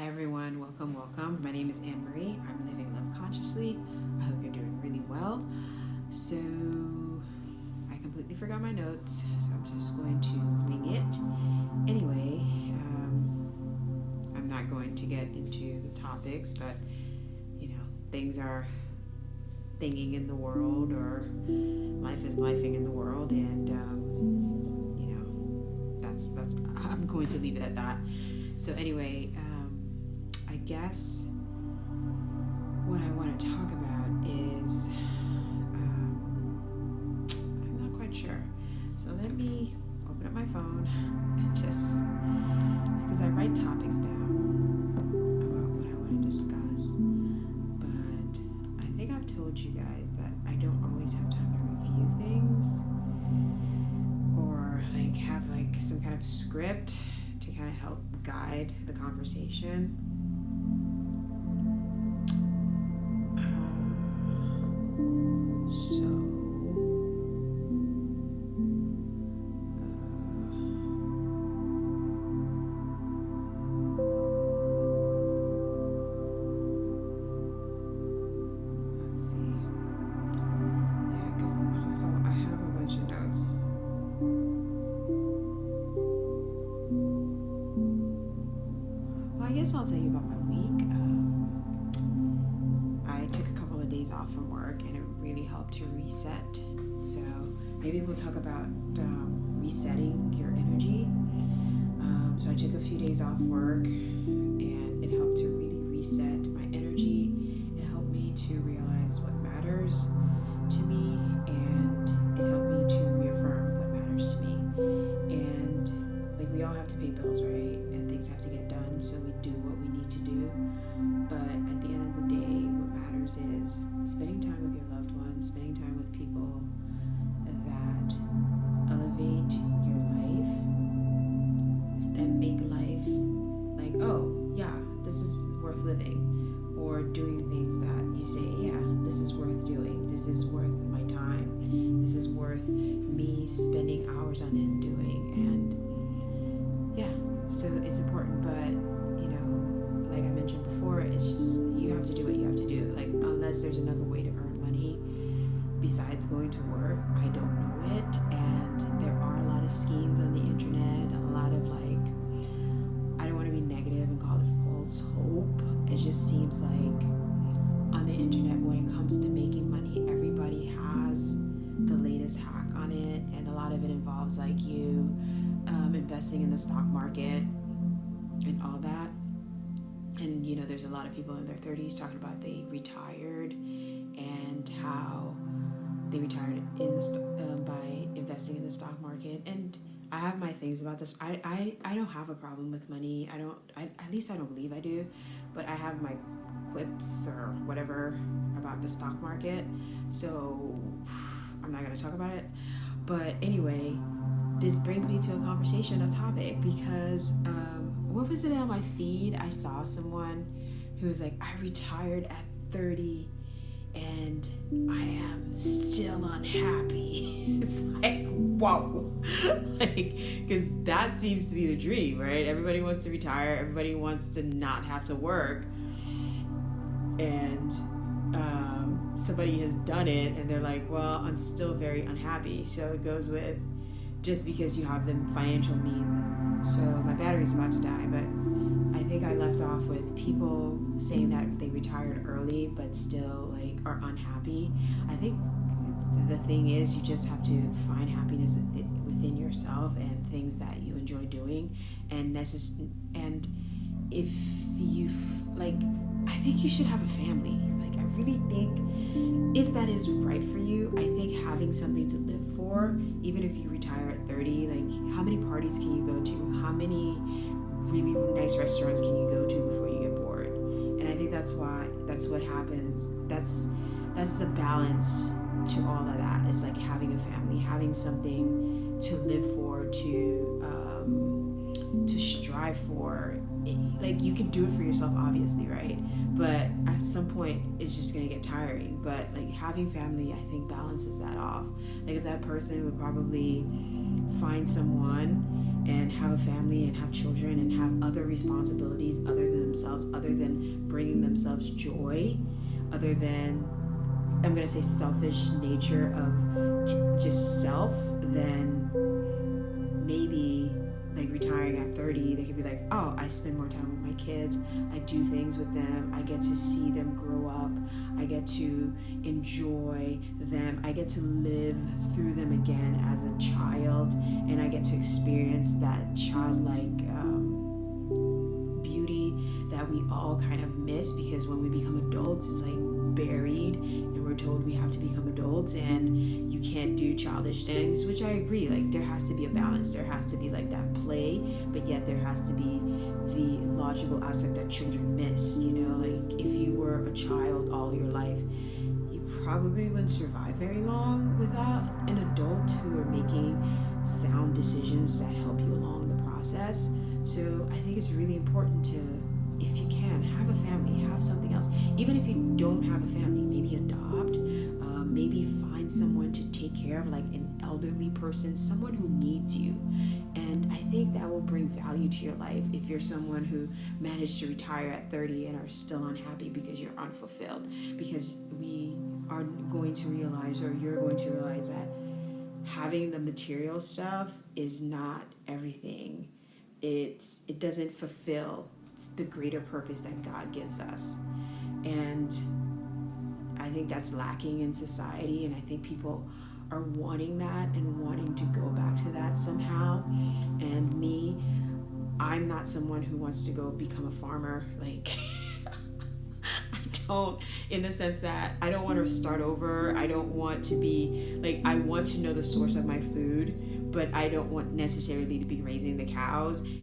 Hi everyone, welcome. My name is Anne Marie. I'm living love consciously. I hope you're doing really well. So I completely forgot my notes, so I'm just going to wing it. Anyway, I'm not going to get into the topics, but things are thinging in the world, or life is lifing in the world, and that's I'm going to leave it at that. So anyway, I guess what I want to talk about is I'm not quite sure. So let me open up my phone and just, because I write topics down about what I want to discuss, but I think I've told you guys that I don't always have time to review things or have some kind of script to kind of help guide the conversation. I guess I'll tell you about my week. I took a couple of days off from work and it really helped to reset. So maybe we'll talk about resetting your energy. So I took a few days off work and it helped to really reset my energy. It helped me to realize what matters to me, and it helped me to reaffirm what matters to me. And we all have to pay bills, right? And things have to get done, so we do what we need to do. But at the end of the day, what matters is spending time with your loved ones, spending time with people that elevate your life, that make life oh yeah, this is worth living, or doing things that you say, yeah, this is worth doing, this is worth my time, this is worth me spending hours on end doing. And yeah, so it's important, but like I mentioned before, it's just you have to do what you have to do. Unless there's another way to earn money besides going to work, I don't know it. And there are a lot of schemes on the internet, a lot of I don't want to be negative and call it false hope. It just seems like on the internet, when it comes to making money, everybody has the latest hack on it, and a lot of it involves you investing in the stock market and all that. And there's a lot of people in their 30s talking about they retired and how they retired in by investing in the stock market. And I have my things about this. I don't have a problem with money. At least I don't believe I do, but I have my quips or whatever about the stock market. So I'm not going to talk about it. But anyway, this brings me to a conversation, a topic, because what was it on my feed? I saw someone who was like, I retired at 30 and I am still unhappy. It's whoa. Because that seems to be the dream, right? Everybody wants to retire. Everybody wants to not have to work. And somebody has done it and they're like, well, I'm still very unhappy. So it goes with, just because you have the financial means. So my battery's about to die, but I think I left off with people saying that they retired early but still are unhappy. I think the thing is, you just have to find happiness within yourself and things that you enjoy doing, and if you I think you should have a family. I really think if that is right for you, I think having something to live for, even if you retire at 30, how many parties can you go to? How many really nice restaurants can you go to before you get bored? And I think that's what happens. That's the balance to all of that, is having a family, having something to live for, to strive for. You can do it for yourself, obviously, right? But at some point it's just going to get tiring. But having family, I think, balances that off. If that person would probably find someone and have a family and have children and have other responsibilities other than themselves, other than bringing themselves joy, other than, I'm going to say, selfish nature of just self, then maybe like retiring at 30, they could be like, oh, I spend more time with my kids, I do things with them, I get to see them grow up, I get to enjoy them, I get to live through them again as a child, and I get to experience that childlike beauty that we all kind of miss, because when we become adults, it's like buried, and we're told we have to become adults and you can't do childish things, which I agree. Like, there has to be a balance, there has to be like that play, but yet there has to be the logical aspect that children miss. You know, like if you were a child all your life, you probably wouldn't survive very long without an adult who are making sound decisions that help you along the process. So I think it's really important to, if you can, have a family, have something else. Even if you don't have a family, maybe adopt, maybe find someone to take care of, like an elderly person, someone who needs you. And I think that will bring value to your life if you're someone who managed to retire at 30 and are still unhappy because you're unfulfilled. Because we are going to realize, or you're going to realize, that having the material stuff is not everything. It doesn't fulfill the greater purpose that God gives us. And I think that's lacking in society, and I think people are wanting that and wanting to go back to that somehow. And me, I'm not someone who wants to go become a farmer. Like, I don't, in the sense that I don't want to start over. I don't want to be, like, I want to know the source of my food, but I don't want necessarily to be raising the cows.